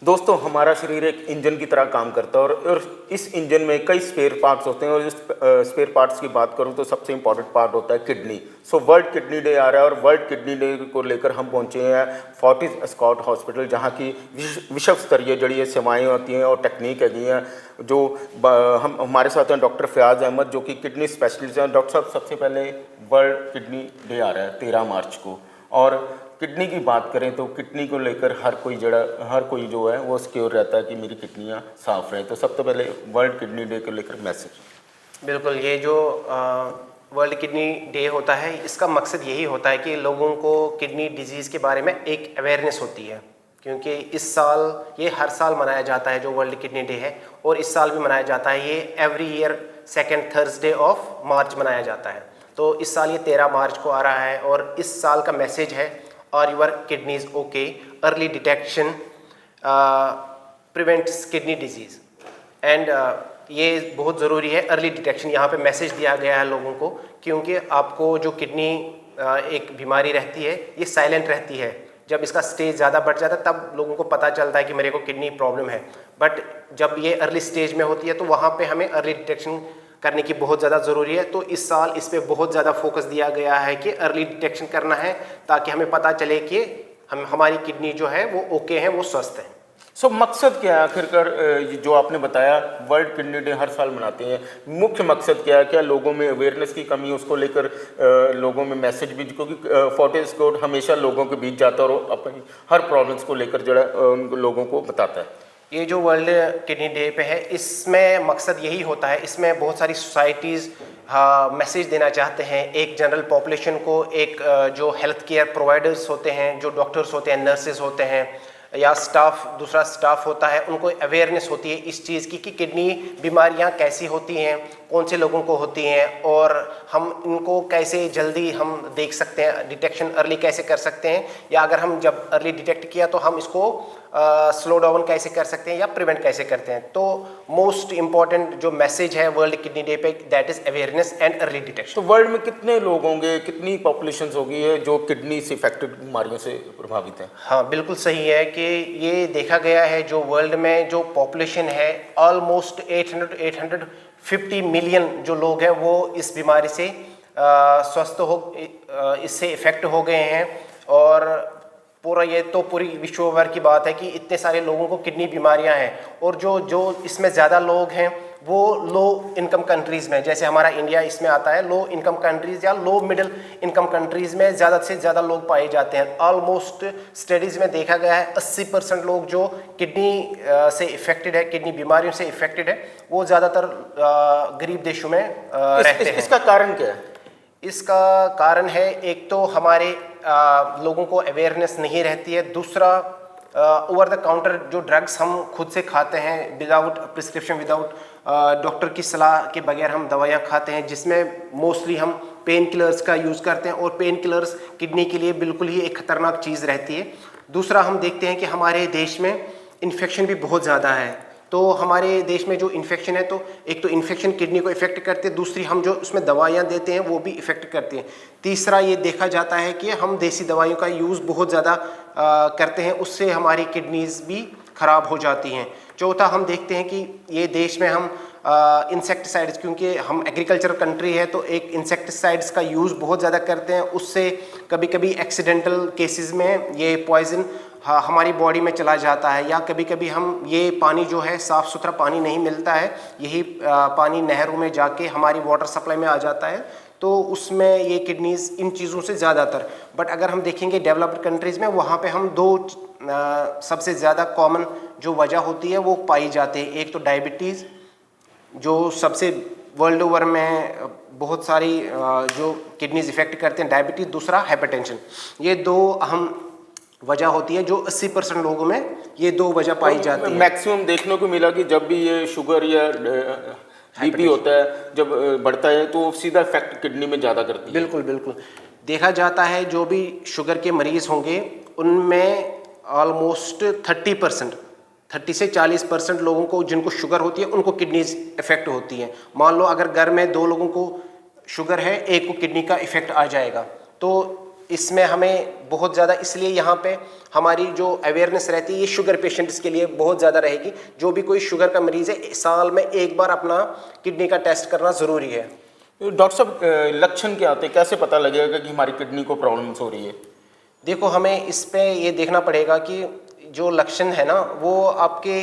दोस्तों, हमारा शरीर एक इंजन की तरह काम करता है और इस इंजन में कई स्पेयर पार्ट्स होते हैं और इस स्पेयर पार्ट्स की बात करूं तो सबसे इंपॉर्टेंट पार्ट होता है kidney. So world kidney day आ रहा है और वर्ल्ड किडनी डे को लेकर हम पहुंचे हैं फोर्टिस एस्कॉट हॉस्पिटल, जहां की विश्व स्तरीय जड़ी ये सेवाएँ होती हैं और टेक्निक हैगी हैं। जो हम हमारे साथ हैं डॉक्टर फयाज अहमद, जो कि किडनी स्पेशलिस्ट हैं। डॉक्टर साहब, सबसे पहले वर्ल्ड किडनी डे आ रहा है 13 मार्च को, और किडनी की बात करें तो किडनी को लेकर हर कोई जो है वो सिक्योर रहता है कि मेरी किडनियाँ साफ़ रहें। तो सबसे पहले वर्ल्ड किडनी डे को लेकर मैसेज। बिल्कुल, ये जो वर्ल्ड किडनी डे होता है, इसका मकसद यही होता है कि लोगों को किडनी डिजीज़ के बारे में एक अवेयरनेस होती है, क्योंकि इस साल ये हर साल मनाया जाता है जो वर्ल्ड किडनी डे है, और इस साल भी मनाया जाता है। ये every year second Thursday of March मनाया जाता है। तो इस साल ये 13 मार्च को आ रहा है और इस साल का मैसेज है are your kidneys okay, early detection prevents kidney disease. And ये बहुत ज़रूरी है अर्ली डिटेक्शन। यहाँ पे मैसेज दिया गया है लोगों को, क्योंकि आपको जो किडनी एक बीमारी रहती है ये साइलेंट रहती है। जब इसका स्टेज ज़्यादा बढ़ जाता है तब लोगों को पता चलता है कि मेरे को किडनी प्रॉब्लम है, बट जब ये अर्ली स्टेज में होती है तो वहाँ पे हमें अर्ली डिटेक्शन करने की बहुत ज़्यादा ज़रूरी है। तो इस साल इस पर बहुत ज़्यादा फोकस दिया गया है कि अर्ली डिटेक्शन करना है, ताकि हमें पता चले कि हमारी किडनी जो है वो ओके है, वो स्वस्थ है। सो मकसद क्या है आखिरकार? जो आपने बताया वर्ल्ड किडनी डे हर साल मनाते हैं, मुख्य मकसद क्या है? क्या लोगों में अवेयरनेस की कमी है, उसको लेकर लोगों में मैसेज भी, क्योंकि फोर्टिस एस्कॉट हमेशा लोगों के बीच जाता है और अपनी हर प्रॉब्लम्स को लेकर जो है लोगों को बताता है। ये जो वर्ल्ड किडनी डे पे है, इसमें मकसद यही होता है, इसमें बहुत सारी सोसाइटीज़ मैसेज देना चाहते हैं एक जनरल पॉपुलेशन को। एक जो हेल्थ केयर प्रोवाइडर्स होते हैं, जो डॉक्टर्स होते हैं, नर्सेज होते हैं, या दूसरा स्टाफ होता है, उनको अवेयरनेस होती है इस चीज़ की कि किडनी बीमारियां कैसी होती हैं, कौन से लोगों को होती हैं, और हम इनको कैसे जल्दी हम देख सकते हैं, डिटेक्शन अर्ली कैसे कर सकते हैं, या अगर हम जब अर्ली डिटेक्ट किया तो हम इसको स्लो डाउन कैसे कर सकते हैं या प्रिवेंट कैसे करते हैं। तो मोस्ट इम्पॉर्टेंट जो मैसेज है वर्ल्ड किडनी डे पे, that is awareness and early detection. तो वर्ल्ड में कितने लोग होंगे, कितनी पॉपुलेशन होगी है जो किडनी से इफेक्टेड बीमारियों से प्रभावित है? हाँ, बिल्कुल सही है कि ये देखा गया है जो वर्ल्ड में जो पॉपुलेशन है ऑलमोस्ट 850 मिलियन जो लोग हैं वो इस बीमारी से इससे इफ़ेक्ट हो गए हैं। और पूरी विश्व भर की बात है कि इतने सारे लोगों को किडनी बीमारियां हैं, और जो इसमें ज़्यादा लोग हैं वो लो इनकम कंट्रीज़ में, जैसे हमारा इंडिया इसमें आता है, लो इनकम कंट्रीज़ या लो मिडिल इनकम कंट्रीज़ में ज़्यादा से ज़्यादा लोग पाए जाते हैं। ऑलमोस्ट स्टडीज़ में देखा गया है 80% लोग जो किडनी से इफ़ेक्टेड है, किडनी बीमारियों से इफ़ेक्टेड है, वो ज़्यादातर गरीब देशों में रहते हैं। इसका कारण क्या है? इसका कारण है, एक तो हमारे लोगों को अवेयरनेस नहीं रहती है, दूसरा ओवर द काउंटर जो ड्रग्स हम खुद से खाते हैं विदाउट प्रिस्क्रिप्शन, विदाउट डॉक्टर की सलाह के बगैर हम दवाइयाँ खाते हैं, जिसमें मोस्टली हम पेन किलर्स का यूज़ करते हैं, और पेन किलर्स किडनी के लिए बिल्कुल ही एक खतरनाक चीज़ रहती है। दूसरा, हम देखते हैं कि हमारे देश में इन्फेक्शन भी बहुत ज़्यादा है। तो हमारे देश में जो इन्फेक्शन है, तो एक तो इन्फेक्शन किडनी को इफ़ेक्ट करते हैं, दूसरी हम जो उसमें दवाइयाँ देते हैं वो भी इफ़ेक्ट करती हैं। तीसरा, ये देखा जाता है कि हम देसी दवाइयों का यूज़ बहुत ज़्यादा करते हैं, उससे हमारी किडनीज़ भी ख़राब हो जाती हैं। चौथा, हम देखते हैं कि ये देश में हम इंसेक्टिसाइड्स, क्योंकि हम एग्रीकल्चर कंट्री है तो एक इंसेक्टिसाइड्स का यूज़ बहुत ज़्यादा करते हैं, उससे कभी कभी एक्सीडेंटल केसेस में ये पॉइजन हमारी बॉडी में चला जाता है, या कभी कभी हम ये पानी जो है साफ़ सुथरा पानी नहीं मिलता है, यही पानी नहरों में जाके हमारी वाटर सप्लाई में आ जाता है, तो उसमें ये किडनीज़ इन चीज़ों से ज़्यादातर। बट अगर हम देखेंगे डेवलप्ड कंट्रीज़ में, वहाँ पे हम दो सबसे ज़्यादा कॉमन जो वजह होती है वो पाई जाती है। एक तो डायबिटीज़, जो सबसे वर्ल्ड ओवर में बहुत सारी जो किडनीज इफ़ेक्ट करते हैं, डायबिटीज़, दूसरा हाइपरटेंशन। ये दो अहम वजह होती है जो 80% लोगों में ये दो वजह पाई जाती है। मैक्सिमम देखने को मिला कि जब भी ये शुगर या बीपी होता है, जब बढ़ता है तो सीधा इफेक्ट किडनी में ज़्यादा करती है। बिल्कुल बिल्कुल, देखा जाता है जो भी शुगर के मरीज़ होंगे उनमें ऑलमोस्ट 30 से 40% लोगों को जिनको शुगर होती है उनको किडनीज इफेक्ट होती है। मान लो अगर घर में 2 लोगों को शुगर है, एक को किडनी का इफेक्ट आ जाएगा, तो इसमें हमें बहुत ज़्यादा, इसलिए यहाँ पे हमारी जो अवेयरनेस रहती है ये शुगर पेशेंट्स के लिए बहुत ज़्यादा रहेगी। जो भी कोई शुगर का मरीज़ है, साल में एक बार अपना किडनी का टेस्ट करना ज़रूरी है। डॉक्टर साहब, लक्षण क्या आते हैं, कैसे पता लगेगा कि हमारी किडनी को प्रॉब्लम्स हो रही है? देखो, हमें इस पे ये देखना पड़ेगा कि जो लक्षण है ना वो आपके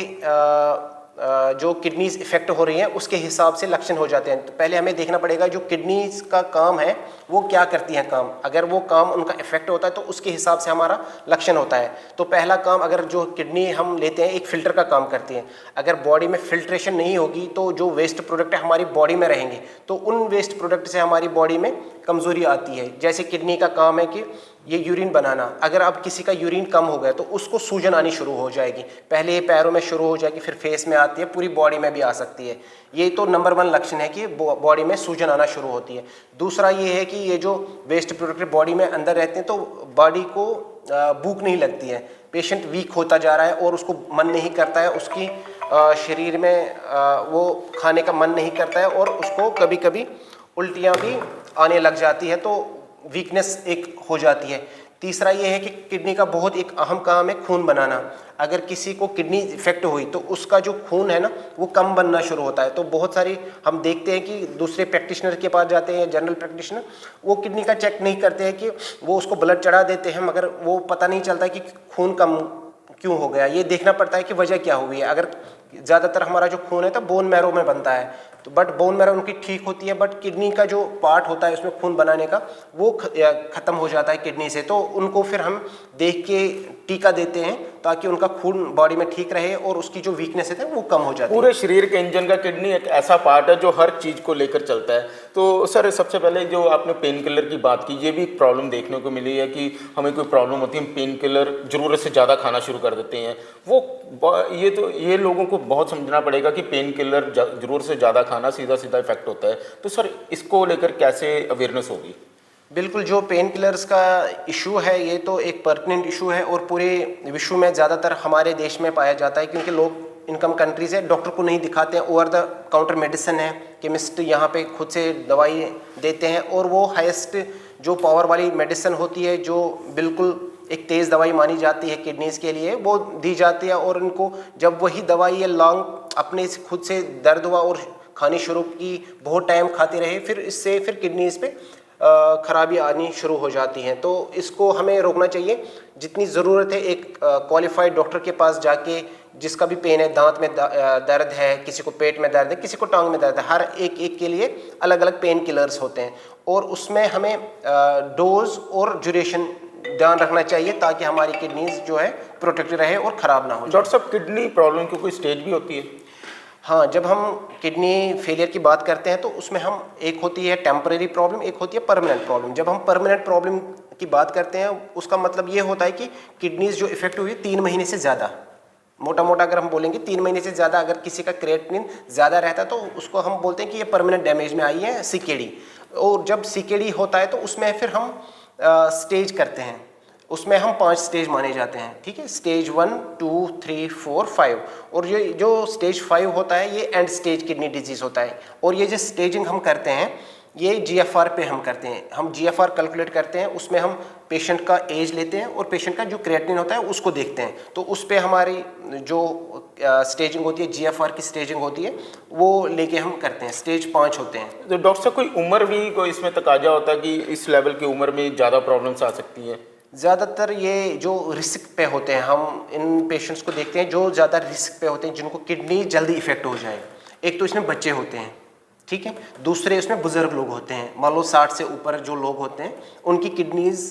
जो किडनीज इफेक्ट हो रही हैं उसके हिसाब से लक्षण हो जाते हैं। तो पहले हमें देखना पड़ेगा जो किडनीज का काम है वो क्या करती हैं काम, अगर वो काम उनका इफेक्ट होता है तो उसके हिसाब से हमारा लक्षण होता है। तो पहला काम, अगर जो किडनी हम लेते हैं एक फ़िल्टर का काम करती है, अगर बॉडी में फिल्ट्रेशन नहीं होगी तो जो वेस्ट प्रोडक्ट है हमारी बॉडी में रहेंगे, तो उन वेस्ट प्रोडक्ट से हमारी बॉडी में कमज़ोरी आती है। जैसे किडनी का काम है कि ये यूरिन बनाना, अगर अब किसी का यूरिन कम हो गया तो उसको सूजन आनी शुरू हो जाएगी। पहले ये पैरों में शुरू हो जाएगी, फिर फेस में आती है, पूरी बॉडी में भी आ सकती है। ये तो नंबर 1 लक्षण है कि बॉडी में सूजन आना शुरू होती है। दूसरा ये है कि ये जो वेस्ट प्रोडक्ट बॉडी में अंदर रहते हैं तो बॉडी को भूख नहीं लगती है, पेशेंट वीक होता जा रहा है और उसको मन नहीं करता है, उसकी शरीर में वो खाने का मन नहीं करता है और उसको कभी कभी उल्टियाँ भी आने लग जाती है, तो वीकनेस एक हो जाती है। तीसरा ये है कि किडनी का बहुत एक अहम काम है खून बनाना। अगर किसी को किडनी इफेक्ट हुई तो उसका जो खून है ना वो कम बनना शुरू होता है। तो बहुत सारी हम देखते हैं कि दूसरे प्रैक्टिशनर के पास जाते हैं, जनरल प्रैक्टिशनर, वो किडनी का चेक नहीं करते हैं कि वो उसको ब्लड चढ़ा देते हैं, मगर वो पता नहीं चलता कि खून कम क्यों हो गया। ये देखना पड़ता है कि वजह क्या हुई है। अगर ज़्यादातर हमारा जो खून है तो बोन मैरो में बनता है, तो बट बोन मैरो उनकी ठीक होती है, बट किडनी का जो पार्ट होता है उसमें खून बनाने का वो ख़त्म हो जाता है किडनी से। तो उनको फिर हम देख के टीका देते हैं ताकि उनका खून बॉडी में ठीक रहे और उसकी जो वीकनेस है वो कम हो जाती है। पूरे शरीर के इंजन का किडनी एक ऐसा पार्ट है जो हर चीज़ को लेकर चलता है। तो सर, सबसे पहले जो आपने पेन किलर की बात की, ये भी एक प्रॉब्लम देखने को मिली है कि हमें कोई प्रॉब्लम होती है, हम पेन किलर ज़रूरत से ज़्यादा खाना शुरू कर देते हैं। ये लोगों को बहुत समझना पड़ेगा कि पेन किलर ज़रूरत से ज़्यादा खाना सीधा सीधा इफेक्ट होता है। तो सर, इसको लेकर कैसे अवेयरनेस होगी? बिल्कुल, जो पेन किलर्स का इशू है ये तो एक पर्टिनेंट इशू है और पूरे विश्व में ज़्यादातर हमारे देश में पाया जाता है, क्योंकि लोग इनकम कंट्रीज़ है, डॉक्टर को नहीं दिखाते हैं, ओवर द काउंटर मेडिसिन है, केमिस्ट यहाँ पे खुद से दवाई देते हैं और वो हाईएस्ट जो पावर वाली मेडिसिन होती है, जो बिल्कुल एक तेज़ दवाई मानी जाती है किडनीज़ के लिए, वो दी जाती है। और इनको जब वही दवाई ये लॉन्ग अपने खुद से दर्द हुआ और खानी शुरू की, बहुत टाइम खाते रहे, फिर इससे फिर किडनीज़ पे खराबी आनी शुरू हो जाती हैं। तो इसको हमें रोकना चाहिए। जितनी ज़रूरत है एक क्वालिफाइड डॉक्टर के पास जाके, जिसका भी पेन है, दांत में दर्द है, किसी को पेट में दर्द है, किसी को टांग में दर्द है, हर एक के लिए अलग अलग पेन किलर्स होते हैं और उसमें हमें डोज और ड्यूरेशन ध्यान रखना चाहिए ताकि हमारी किडनीज जो है प्रोटेक्टेड रहे और ख़राब ना हो। डॉक्टर साहब, किडनी प्रॉब्लम की कोई स्टेज भी होती है? हाँ, जब हम किडनी फेलियर की बात करते हैं तो उसमें हम, एक होती है टेम्परेरी प्रॉब्लम, एक होती है परमानेंट प्रॉब्लम। जब हम परमानेंट प्रॉब्लम की बात करते हैं उसका मतलब ये होता है कि किडनीज जो इफेक्ट हुई 3 महीने से ज़्यादा, मोटा मोटा अगर हम बोलेंगे 3 महीने से ज़्यादा अगर किसी का क्रिएटिनिन ज़्यादा रहता है तो उसको हम बोलते हैं कि ये परमानेंट डैमेज में आई है, सीकेडी। और जब सीकेडी होता है तो उसमें फिर हम स्टेज करते हैं, उसमें हम 5 स्टेज माने जाते हैं, ठीक है, स्टेज 1, 2, 3, 4, 5। और ये जो स्टेज 5 होता है ये एंड स्टेज किडनी डिजीज़ होता है। और ये जो स्टेजिंग हम करते हैं ये GFR पे हम करते हैं। हम GFR कैलकुलेट करते हैं, उसमें हम पेशेंट का एज लेते हैं और पेशेंट का जो क्रिएटिनिन होता है उसको देखते हैं। तो उस पे हमारी जो स्टेजिंग होती है, GFR की स्टेजिंग होती है, वो लेके हम करते हैं। स्टेज 5 होते हैं। तो डॉक्टर साहब, कोई उम्र भी कोई इसमें तकाजा होता है कि इस लेवल की उम्र में ज़्यादा प्रॉब्लम्स आ सकती हैं? ज़्यादातर ये जो रिस्क पे होते हैं, हम इन पेशेंट्स को देखते हैं जो ज़्यादा रिस्क पे होते हैं, जिनको किडनी जल्दी इफेक्ट हो जाए। एक तो इसमें बच्चे होते हैं, ठीक है, दूसरे इसमें बुजुर्ग लोग होते हैं, मान लो 60 से ऊपर जो लोग होते हैं उनकी किडनीज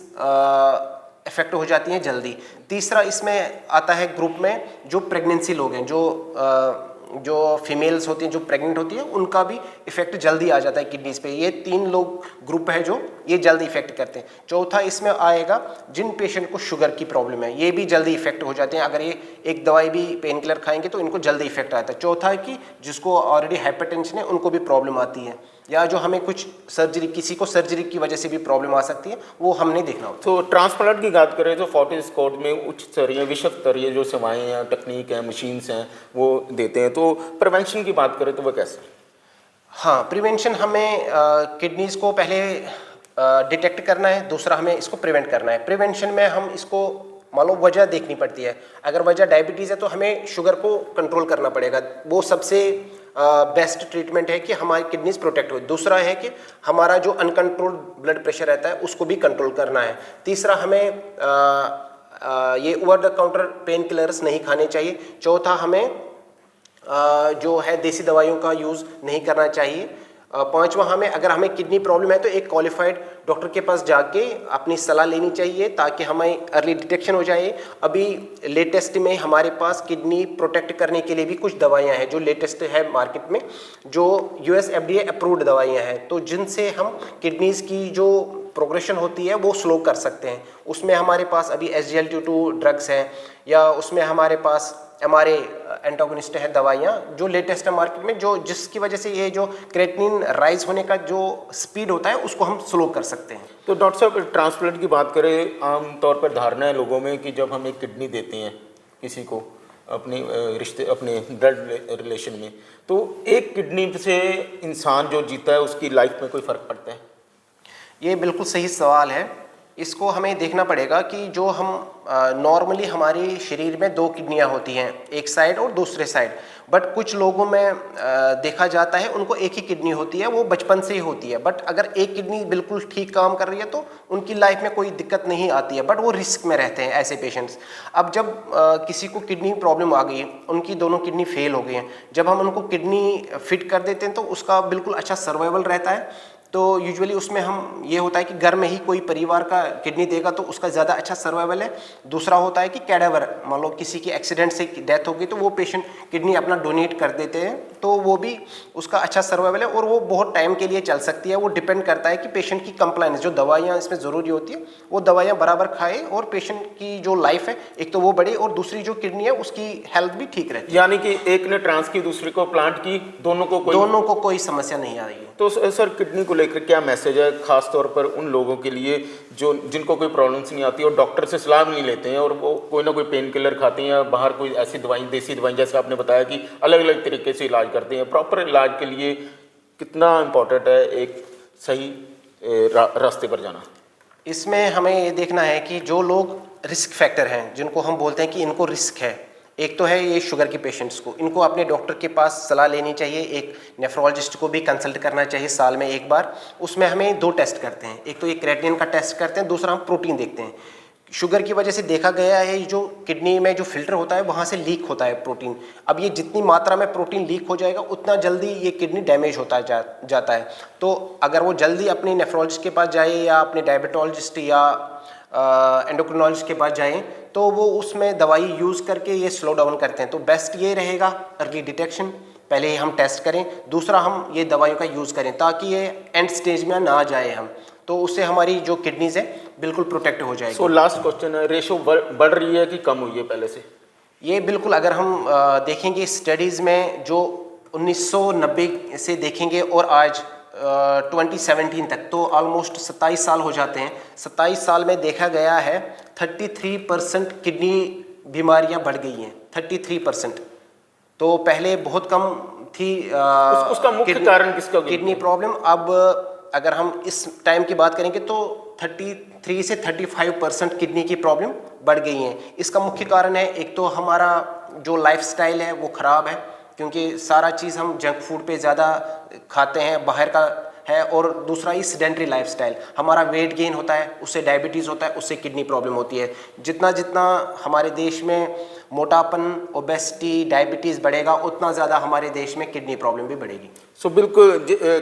इफेक्ट हो जाती हैं जल्दी। तीसरा इसमें आता है ग्रुप में जो प्रेगनेंसी लोग हैं, जो फीमेल्स होती हैं, जो प्रेग्नेंट होती है, उनका भी इफेक्ट जल्दी आ जाता है किडनीज पे। ये 3 लोग ग्रुप है जो ये जल्दी इफेक्ट करते हैं। चौथा इसमें आएगा जिन पेशेंट को शुगर की प्रॉब्लम है, ये भी जल्दी इफेक्ट हो जाते हैं। अगर ये एक दवाई भी पेन किलर खाएंगे तो इनको जल्दी इफेक्ट आता है। चौथा है कि जिसको ऑलरेडी हाइपरटेंशन है उनको भी प्रॉब्लम आती है, या जो हमें कुछ सर्जरी, किसी को सर्जरी की वजह से भी प्रॉब्लम आ सकती है, वो हमने देखना होता है। तो ट्रांसप्लांट की बात करें तो फोर्टिस स्कॉट में उच्च स्तरीय, विश्व स्तरीय जो सेवाएं हैं, टेक्निक हैं, मशीन्स हैं, वो देते हैं। तो प्रिवेंशन की बात करें तो वह कैसे? हाँ, प्रिवेंशन हमें किडनीज़ को पहले डिटेक्ट करना है, दूसरा हमें इसको प्रिवेंट करना है। प्रिवेंशन में हम इसको मान लो वजह देखनी पड़ती है। अगर वजह डायबिटीज़ है तो हमें शुगर को कंट्रोल करना पड़ेगा, वो सबसे बेस्ट ट्रीटमेंट है कि हमारी किडनीज प्रोटेक्ट हो। दूसरा है कि हमारा जो अनकंट्रोल्ड ब्लड प्रेशर रहता है उसको भी कंट्रोल करना है। तीसरा हमें ये over the counter pain killers नहीं खाने चाहिए। चौथा हमें जो है देसी दवाइयों का यूज़ नहीं करना चाहिए। पांचवा हमें अगर हमें किडनी प्रॉब्लम है तो एक क्वालिफाइड डॉक्टर के पास जाके अपनी सलाह लेनी चाहिए ताकि हमें अर्ली डिटेक्शन हो जाए। अभी लेटेस्ट में हमारे पास किडनी प्रोटेक्ट करने के लिए भी कुछ दवाइयां हैं जो लेटेस्ट है मार्केट में, जो US FDA अप्रूव्ड दवाइयां हैं, तो जिनसे हम किडनीज की जो प्रोग्रेशन होती है वो स्लो कर सकते हैं। उसमें हमारे पास अभी SGLT2 ड्रग्स हैं, या उसमें हमारे पास हमारे एंटागोनिस्ट है दवाइयाँ जो लेटेस्ट है मार्केट में, जो जिसकी वजह से ये जो क्रेटिनिन राइज होने का जो स्पीड होता है उसको हम स्लो कर सकते हैं। तो डॉक्टर साहब, ट्रांसप्लांट की बात करें, आम तौर पर धारणा है लोगों में कि जब हम एक किडनी देते हैं किसी को अपने रिश्ते अपने ब्लड रिलेशन में, तो एक किडनी से इंसान जो जीता है उसकी लाइफ में कोई फ़र्क पड़ता है? ये बिल्कुल सही सवाल है। इसको हमें देखना पड़ेगा कि जो हम नॉर्मली हमारे शरीर में 2 किडनियां होती हैं, एक साइड और दूसरे साइड, बट कुछ लोगों में देखा जाता है उनको एक ही किडनी होती है, वो बचपन से ही होती है। बट अगर एक किडनी बिल्कुल ठीक काम कर रही है तो उनकी लाइफ में कोई दिक्कत नहीं आती है, बट वो रिस्क में रहते हैं ऐसे पेशेंट्स। अब जब किसी को किडनी प्रॉब्लम आ गई, उनकी दोनों किडनी फेल हो गई हैं, जब हम उनको किडनी फिट कर देते हैं तो उसका बिल्कुल अच्छा सर्वाइवल रहता है। तो यूजुअली उसमें हम ये होता है कि घर में ही कोई परिवार का किडनी देगा तो उसका ज़्यादा अच्छा सर्वाइवल है। दूसरा होता है कि कैडावर, मान लो किसी की एक्सीडेंट से डेथ हो गई तो वो पेशेंट किडनी अपना डोनेट कर देते हैं, तो वो भी उसका अच्छा सर्वाइवल है और वो बहुत टाइम के लिए चल सकती है। वो डिपेंड करता है कि पेशेंट की कंप्लायंस, जो दवाइयाँ इसमें ज़रूरी होती है वो दवाइयाँ बराबर खाए और पेशेंट की जो लाइफ है एक तो वो बढ़े और दूसरी जो किडनी है उसकी हेल्थ भी ठीक रहती है। यानी कि एक ने ट्रांस की, दूसरे को प्लांट की, दोनों को कोई समस्या नहीं आ रही है। तो सर, किडनी को लेकर क्या मैसेज है खास तौर पर उन लोगों के लिए जो जिनको कोई प्रॉब्लम्स नहीं आती और डॉक्टर से सलाह नहीं लेते हैं और वो कोई ना कोई पेन किलर खाते हैं या बाहर कोई ऐसी दवाई, देसी दवाई, जैसे आपने बताया कि अलग अलग तरीके से इलाज करते हैं, प्रॉपर इलाज के लिए कितना इम्पोर्टेंट है एक सही रास्ते पर जाना? इसमें हमें ये देखना है कि जो लोग रिस्क फैक्टर हैं, जिनको हम बोलते हैं कि इनको रिस्क है, एक तो है ये शुगर के पेशेंट्स को, इनको अपने डॉक्टर के पास सलाह लेनी चाहिए। एक नेफ्रोलॉजिस्ट को भी कंसल्ट करना चाहिए साल में एक बार। उसमें हमें 2 टेस्ट करते हैं, एक तो ये क्रेटिनिन का टेस्ट करते हैं, दूसरा हम प्रोटीन देखते हैं। शुगर की वजह से देखा गया है जो किडनी में जो फिल्टर होता है वहाँ से लीक होता है प्रोटीन। अब ये जितनी मात्रा में प्रोटीन लीक हो जाएगा उतना जल्दी ये किडनी डैमेज होता जाता है। तो अगर वो जल्दी अपने नेफ्रोलॉजिस्ट के पास जाए या अपने डायबिटोलॉजिस्ट या एंडोक्रिनोलॉजिस्ट के पास जाएं तो वो उसमें दवाई यूज़ करके ये स्लो डाउन करते हैं। तो बेस्ट ये रहेगा अर्ली डिटेक्शन, पहले ही हम टेस्ट करें, दूसरा हम ये दवाइयों का यूज़ करें ताकि ये एंड स्टेज में ना जाए हम, तो उससे हमारी जो किडनीज है बिल्कुल प्रोटेक्ट हो जाएगी। सो लास्ट क्वेश्चन है, रेशो बढ़ रही है कि कम हुई है पहले से? ये बिल्कुल, अगर हम देखेंगे स्टडीज़ में जो 1990 से देखेंगे और आज 2017 तक, तो ऑलमोस्ट 27 साल हो जाते हैं। 27 साल में देखा गया है 33% किडनी बीमारियां बढ़ गई हैं, 33%। तो पहले बहुत कम थी। उसका मुख्य कारण किसका? Kidney problem. अब अगर हम इस टाइम की बात करेंगे तो 33 से 35% किडनी की प्रॉब्लम बढ़ गई हैं। इसका मुख्य कारण है, एक तो हमारा जो लाइफस्टाइल है वो ख़राब है, क्योंकि सारा चीज़ हम जंक फूड पे ज़्यादा खाते हैं, बाहर का है, और दूसरा ही सेडेंटरी लाइफस्टाइल, हमारा वेट गेन होता है, उससे डायबिटीज़ होता है, उससे किडनी प्रॉब्लम होती है। जितना जितना हमारे देश में मोटापन, ओबेसिटी, डायबिटीज़ बढ़ेगा उतना ज़्यादा हमारे देश में किडनी प्रॉब्लम भी बढ़ेगी। सो बिल्कुल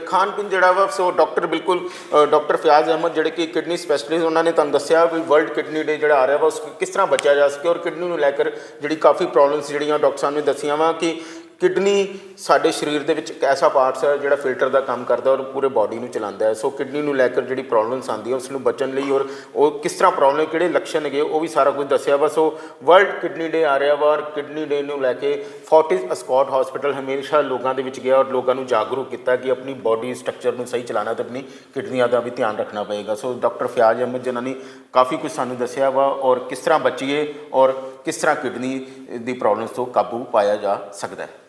खान पीन जिहड़ा वा, सो डॉक्टर फयाज अहमद जिहड़े कि किडनी स्पैशलिस्ट, उन्होंने तुहानूं दस्सिया भी वर्ल्ड किडनी डे जिहड़ा आ रहा वा उस किस तरह बचा जा सके, और किडनी नूं लैकर जिहड़ी काफ़ी प्रॉब्लम्स जिहड़ियां डॉक्टर साहब ने दस्सियां वा कि किडनी साडे शरीर दे विच एक ऐसा पार्ट्स है जिहड़ा फिल्टर का काम करता है और पूरे बॉडी नूं चलांदा है। सो किडनी नूं लैकर जिहड़ी प्रॉब्लम्स आंदी है उस नूं बचण लई और वो किस तरह प्रॉब्लम, किहड़े लक्षण हैगे, वो भी सारा कुछ दस्सिया वा। सो वर्ल्ड किडनी डे आ रहा वा और किडनी डे नूं लैके फोर्टिस अस्कॉट हॉस्पिटल हमेशा लोगों के विच गया और लोगों नूं जागरूक किया कि अपनी बॉडी स्ट्रक्चर नूं सही चलाना तो अपनी किडनियां का भी ध्यान रखना पएगा। सो डॉक्टर फयाज अहमद जिन्होंने काफ़ी कुछ सानू दस्सिया वा और किस तरह बचीए और किस तरह किडनी की प्रॉब्लम्स तो काबू पाया जा सकता है।